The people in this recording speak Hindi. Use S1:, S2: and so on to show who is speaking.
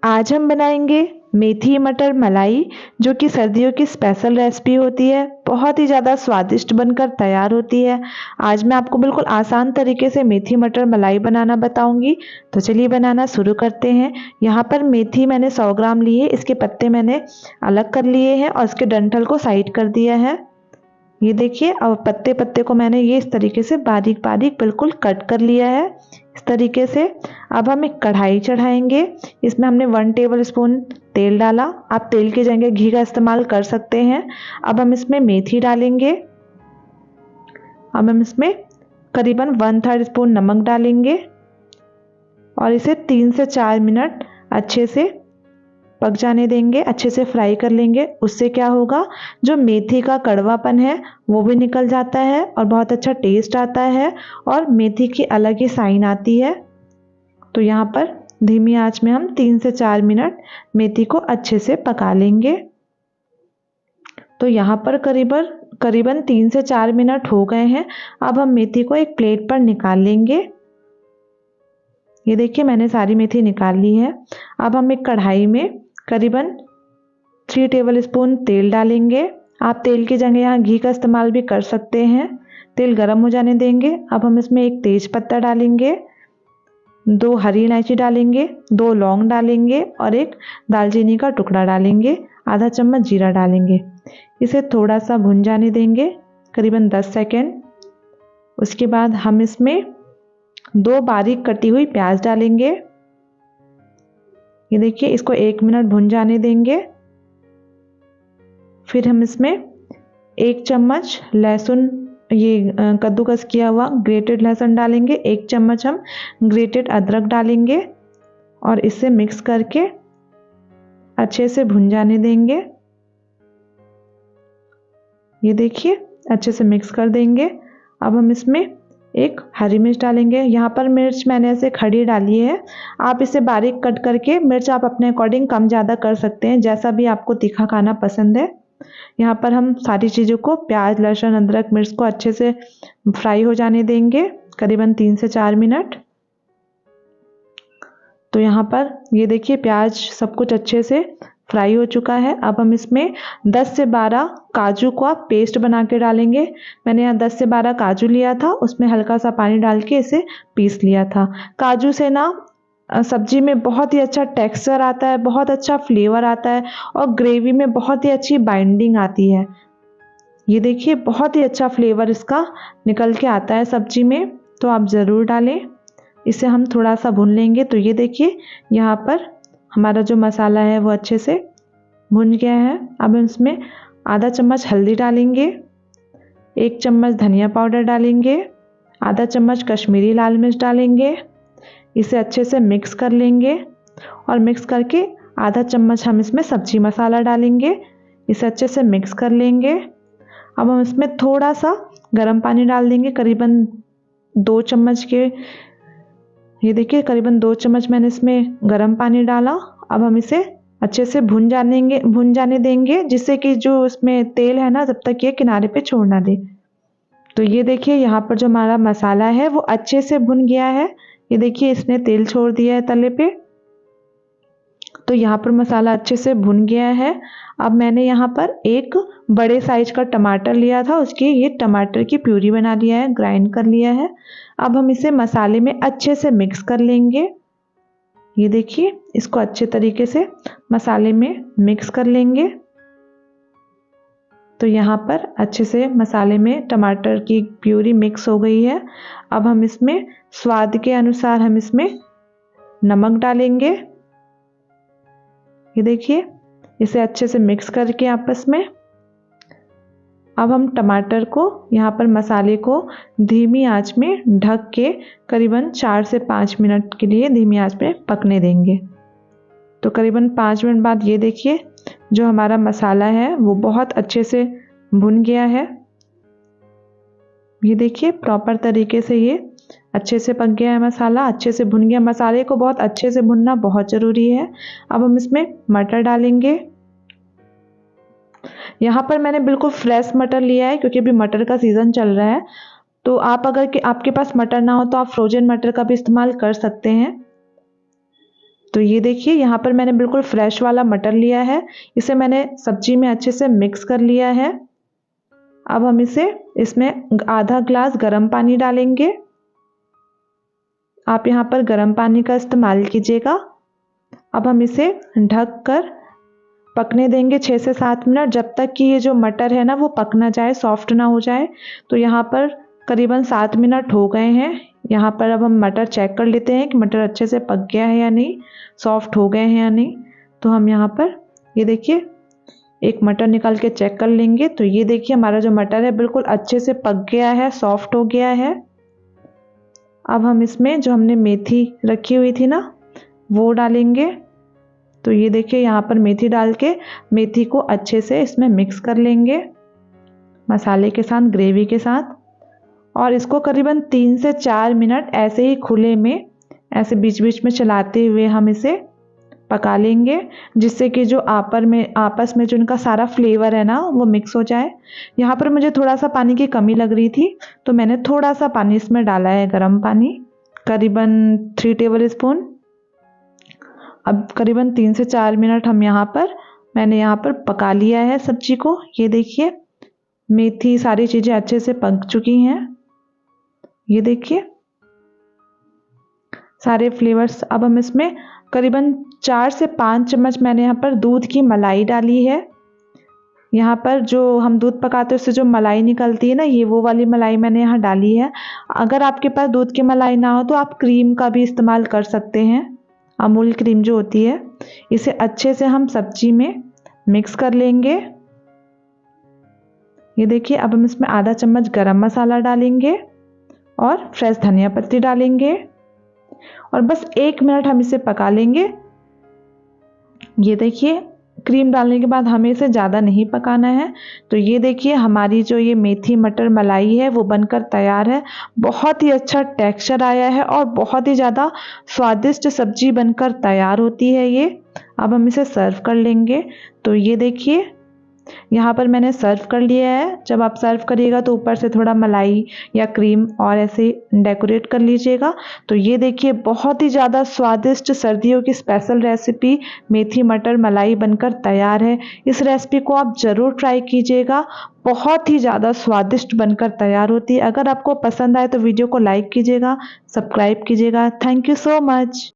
S1: आज हम बनाएंगे मेथी मटर मलाई, जो कि सर्दियों की स्पेशल रेसिपी होती है। बहुत ही ज़्यादा स्वादिष्ट बनकर तैयार होती है। आज मैं आपको बिल्कुल आसान तरीके से मेथी मटर मलाई बनाना बताऊंगी। तो चलिए बनाना शुरू करते हैं। यहाँ पर मेथी मैंने 100 ग्राम ली है। इसके पत्ते मैंने अलग कर लिए हैं और इसके डंठल को साइड कर दिया है। ये देखिए, अब पत्ते पत्ते को मैंने ये इस तरीके से बारीक बारीक बिल्कुल कट कर लिया है, इस तरीके से। अब हम एक कढ़ाई चढ़ाएंगे। इसमें हमने 1 टेबल स्पून तेल डाला। आप तेल की जगह घी का इस्तेमाल कर सकते हैं। अब हम इसमें मेथी डालेंगे। अब हम इसमें करीबन 1/3 स्पून नमक डालेंगे और इसे 3 से 4 मिनट अच्छे से पक जाने देंगे, अच्छे से फ्राई कर लेंगे। उससे क्या होगा, जो मेथी का कड़वापन है वो भी निकल जाता है और बहुत अच्छा टेस्ट आता है और मेथी की अलग ही साइन आती है। तो यहाँ पर धीमी आंच में हम 3 से 4 मिनट मेथी को अच्छे से पका लेंगे। तो यहाँ पर करीबन 3 से 4 मिनट हो गए हैं। अब हम मेथी को एक प्लेट पर निकाल लेंगे। ये देखिए, मैंने सारी मेथी निकाल ली है। अब हम एक कढ़ाई में करीबन 3 टेबल स्पून तेल डालेंगे। आप तेल की जगह यहाँ घी का इस्तेमाल भी कर सकते हैं। तेल गर्म हो जाने देंगे। अब हम इसमें एक तेज पत्ता डालेंगे, 2 हरी इलायची डालेंगे, 2 लौंग डालेंगे और एक दालचीनी का टुकड़ा डालेंगे, आधा चम्मच जीरा डालेंगे। इसे थोड़ा सा भुन जाने देंगे, करीबन 10 सेकेंड। उसके बाद हम इसमें 2 बारीक कटी हुई प्याज डालेंगे। ये देखिए, इसको 1 मिनट भुन जाने देंगे। फिर हम इसमें 1 चम्मच लहसुन, ये कद्दूकस किया हुआ ग्रेटेड लहसुन डालेंगे। 1 चम्मच हम ग्रेटेड अदरक डालेंगे और इसे मिक्स करके अच्छे से भुन जाने देंगे। ये देखिए, अच्छे से मिक्स कर देंगे। अब हम इसमें एक हरी मिर्च डालेंगे। यहाँ पर मिर्च मैंने ऐसे खड़ी डाली है। आप इसे बारीक कट करके मिर्च आप अपने अकॉर्डिंग कम ज़्यादा कर सकते हैं, जैसा भी आपको तीखा खाना पसंद है। यहाँ पर हम सारी चीज़ों को, प्याज लहसुन अदरक मिर्च को अच्छे से फ्राई हो जाने देंगे, करीबन 3 से 4 मिनट। तो यहाँ पर ये देखिए, प्याज सब कुछ अच्छे से फ्राई हो चुका है। अब हम इसमें 10 से 12 काजू को आप पेस्ट बना के डालेंगे। मैंने यहाँ 10 से 12 काजू लिया था, उसमें हल्का सा पानी डाल के इसे पीस लिया था। काजू से ना सब्जी में बहुत ही अच्छा टेक्सचर आता है, बहुत अच्छा फ्लेवर आता है और ग्रेवी में बहुत ही अच्छी बाइंडिंग आती है। ये देखिए, बहुत ही अच्छा फ्लेवर इसका निकल के आता है सब्जी में, तो आप ज़रूर डालें। इसे हम थोड़ा सा भून लेंगे। तो ये देखिए, यहाँ पर हमारा जो मसाला है वो अच्छे से भुन गया है। अब हम इसमें आधा चम्मच हल्दी डालेंगे, 1 चम्मच धनिया पाउडर डालेंगे, आधा चम्मच कश्मीरी लाल मिर्च डालेंगे। इसे अच्छे से मिक्स कर लेंगे और मिक्स करके आधा चम्मच हम इसमें सब्जी मसाला डालेंगे। इसे अच्छे से मिक्स कर लेंगे। अब हम इसमें थोड़ा सा गर्म पानी डाल देंगे, करीबन 2 चम्मच के। ये देखिए, करीबन 2 चम्मच मैंने इसमें गर्म पानी डाला। अब हम इसे अच्छे से भुन जाने देंगे, जिससे कि जो इसमें तेल है ना, जब तक ये किनारे पे छोड़ ना दे। तो ये देखिए, यहाँ पर जो हमारा मसाला है वो अच्छे से भुन गया है। ये देखिए, इसने तेल छोड़ दिया है तले पे। तो यहाँ पर मसाला अच्छे से भुन गया है। अब मैंने यहाँ पर एक बड़े साइज का टमाटर लिया था, उसकी ये टमाटर की प्यूरी बना लिया है, ग्राइंड कर लिया है। अब हम इसे मसाले में अच्छे से मिक्स कर लेंगे। ये देखिए, इसको अच्छे तरीके से मसाले में मिक्स कर लेंगे। तो यहाँ पर अच्छे से मसाले में टमाटर की प्यूरी मिक्स हो गई है। अब हम इसमें स्वाद के अनुसार हम इसमें नमक डालेंगे। ये देखिए, इसे अच्छे से मिक्स करके आपस में अब हम टमाटर को, यहाँ पर मसाले को धीमी आंच में ढक के करीबन 4 से 5 मिनट के लिए धीमी आंच पे पकने देंगे। तो करीबन 5 मिनट बाद ये देखिए, जो हमारा मसाला है वो बहुत अच्छे से भुन गया है। ये देखिए, प्रॉपर तरीके से ये अच्छे से पक गया है, मसाला अच्छे से भुन गया। मसाले को बहुत अच्छे से भुनना बहुत ज़रूरी है। अब हम इसमें मटर डालेंगे। यहाँ पर मैंने बिल्कुल फ्रेश मटर लिया है, क्योंकि अभी मटर का सीज़न चल रहा है। तो आप अगर आपके पास मटर ना हो तो आप फ्रोजन मटर का भी इस्तेमाल कर सकते हैं। तो ये देखिए यहाँ पर मैंने बिल्कुल फ्रेश वाला मटर लिया है, इसे मैंने सब्जी में अच्छे से मिक्स कर लिया है। अब हम इसमें आधा ग्लास गर्म पानी डालेंगे। आप यहाँ पर गर्म पानी का इस्तेमाल कीजिएगा। अब हम इसे ढक कर पकने देंगे 6 से 7 मिनट, जब तक कि ये जो मटर है ना वो पक ना जाए, सॉफ्ट ना हो जाए। तो यहाँ पर करीबन 7 मिनट हो गए हैं। यहाँ पर अब हम मटर चेक कर लेते हैं कि मटर अच्छे से पक गया है या नहीं, सॉफ्ट हो गए हैं या नहीं। तो हम यहाँ पर ये देखिए एक मटर निकाल के चेक कर लेंगे। तो ये देखिए हमारा जो मटर है बिल्कुल अच्छे से पक गया है, सॉफ्ट हो गया है। अब हम इसमें जो हमने मेथी रखी हुई थी ना वो डालेंगे। तो ये देखिए यहाँ पर मेथी डाल के मेथी को अच्छे से इसमें मिक्स कर लेंगे मसाले के साथ, ग्रेवी के साथ। और इसको करीबन 3 से 4 मिनट ऐसे ही खुले में ऐसे बीच बीच में चलाते हुए हम इसे पका लेंगे, जिससे कि जो आपस में जो इनका सारा फ्लेवर है ना वो मिक्स हो जाए। यहाँ पर मुझे थोड़ा सा पानी की कमी लग रही थी, तो मैंने थोड़ा सा पानी इसमें डाला है, गर्म पानी, करीबन 3 टेबल स्पून। अब करीबन 3 से 4 मिनट मैंने यहाँ पर पका लिया है सब्जी को। ये देखिए मेथी सारी चीज़ें अच्छे से पक चुकी हैं। ये देखिए सारे फ्लेवर्स। अब हम इसमें करीबन 4 से 5 चम्मच मैंने यहाँ पर दूध की मलाई डाली है। यहाँ पर जो हम दूध पकाते हैं उससे जो मलाई निकलती है ना, ये वो वाली मलाई मैंने यहाँ डाली है। अगर आपके पास दूध की मलाई ना हो तो आप क्रीम का भी इस्तेमाल कर सकते हैं, अमूल क्रीम जो होती है। इसे अच्छे से हम सब्जी में मिक्स कर लेंगे। ये देखिए अब हम इसमें आधा चम्मच गरम मसाला डालेंगे और फ्रेश धनिया पत्ती डालेंगे और बस 1 मिनट हम इसे पका लेंगे। ये देखिए क्रीम डालने के बाद हमें इसे ज़्यादा नहीं पकाना है। तो ये देखिए हमारी जो ये मेथी मटर मलाई है वो बनकर तैयार है। बहुत ही अच्छा टेक्सचर आया है और बहुत ही ज़्यादा स्वादिष्ट सब्जी बनकर तैयार होती है ये। अब हम इसे सर्व कर लेंगे। तो ये देखिए यहाँ पर मैंने सर्व कर लिया है। जब आप सर्व करिएगा तो ऊपर से थोड़ा मलाई या क्रीम और ऐसे डेकोरेट कर लीजिएगा। तो ये देखिए बहुत ही ज़्यादा स्वादिष्ट सर्दियों की स्पेशल रेसिपी मेथी मटर मलाई बनकर तैयार है। इस रेसिपी को आप ज़रूर ट्राई कीजिएगा, बहुत ही ज़्यादा स्वादिष्ट बनकर तैयार होती है। अगर आपको पसंद आए तो वीडियो को लाइक कीजिएगा, सब्सक्राइब कीजिएगा। Thank you so much.